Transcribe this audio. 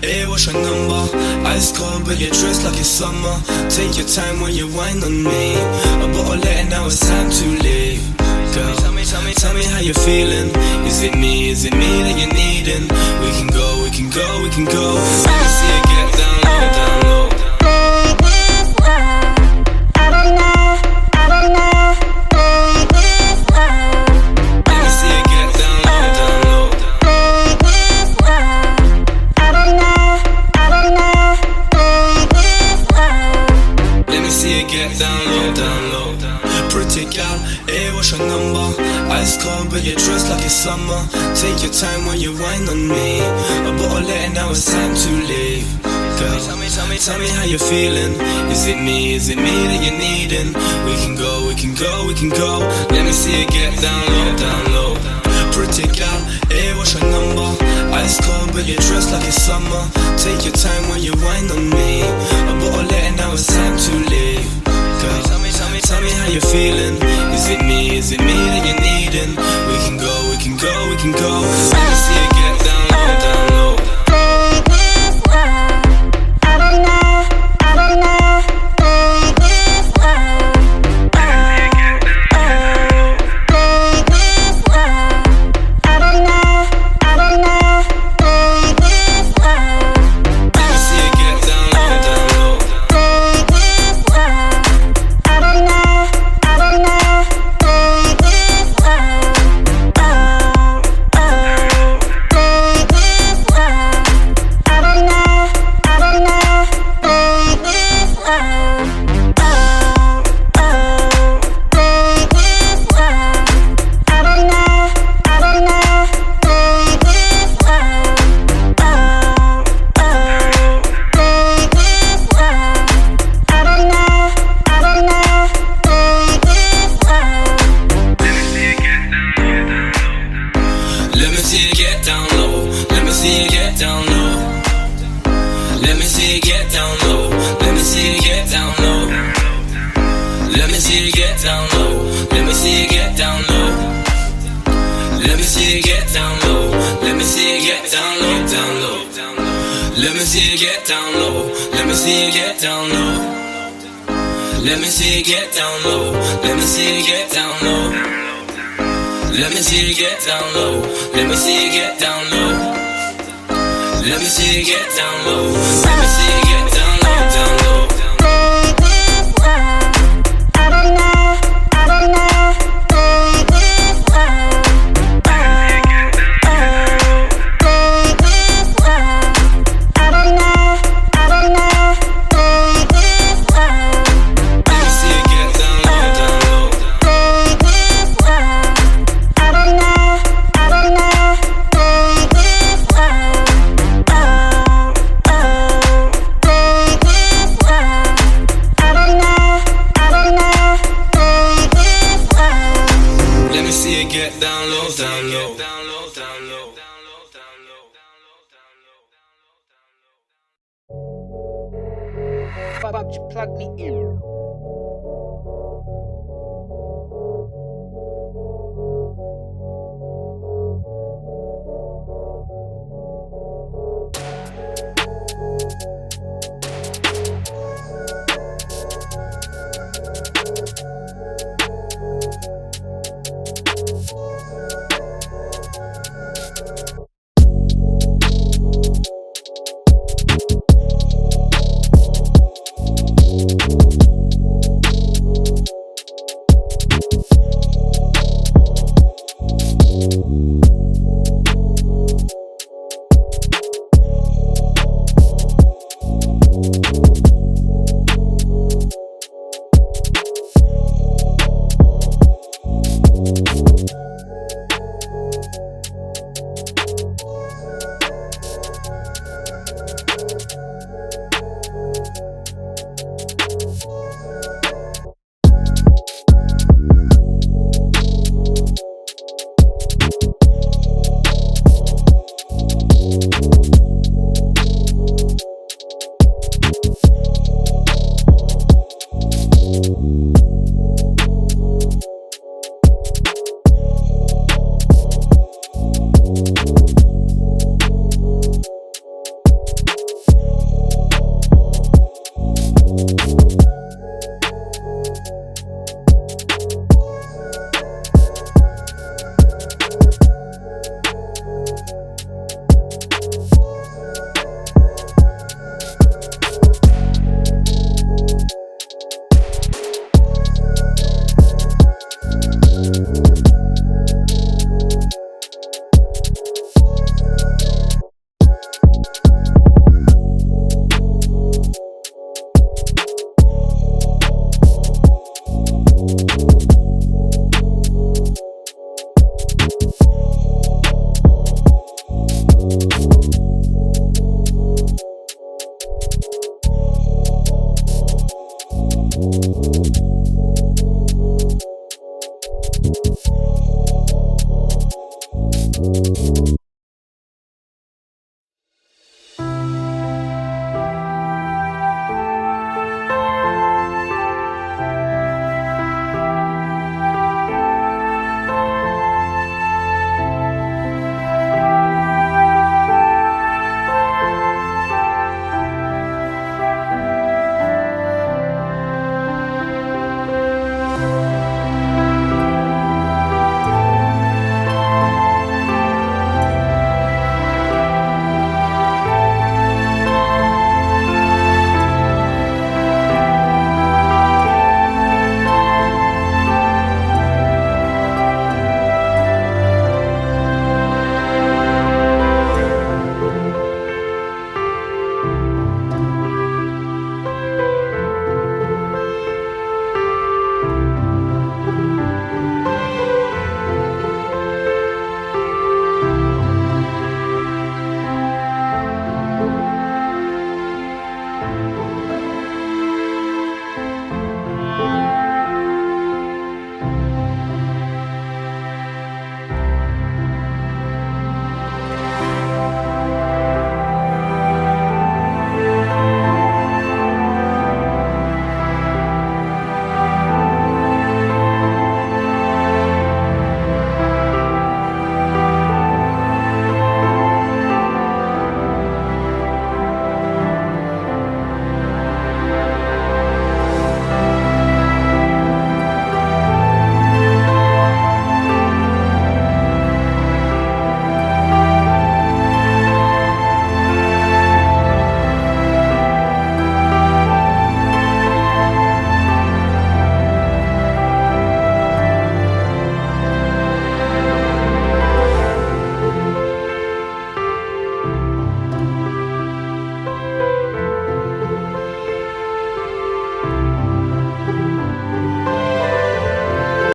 hey, what's your number? Ice cold but you're dressed like it's summer. Take your time when you whine on me. A bottle later, now it's time to leave. Girl, tell me how you're feeling. Is it me that you're needing? We can go, we can go, we can go. Let me see you get down low, down low. Get down low, down low. Pretty girl, hey, what's your number? Ice cold but you're dressed like it's summer. Take your time when you whine on me. A bottle later, now it's time to leave. Girl, tell me how you're feeling. Is it me that you're needing? We can go, we can go, we can go. Let me see you get down low, down low. Pretty girl, hey, what's your number? Ice cold but you're dressed like it's summer. Take your time when you whine on me. A bottle later, now it's time to leave. Girl, tell me how you're feeling. Is it me that you're needing? We can go, we can go, we can go. Let me see you get down low, down low. Let me see you get down low. Let me see you get down low. Let me see you get down low. Let me see you get down low. Let me see you get down low. Let me see you get down low. Let me see you get down low. Let me see you get down low, down low. Get down low, down low, down low, down low, down low, down low, down low, down low. Bob, you plug me in.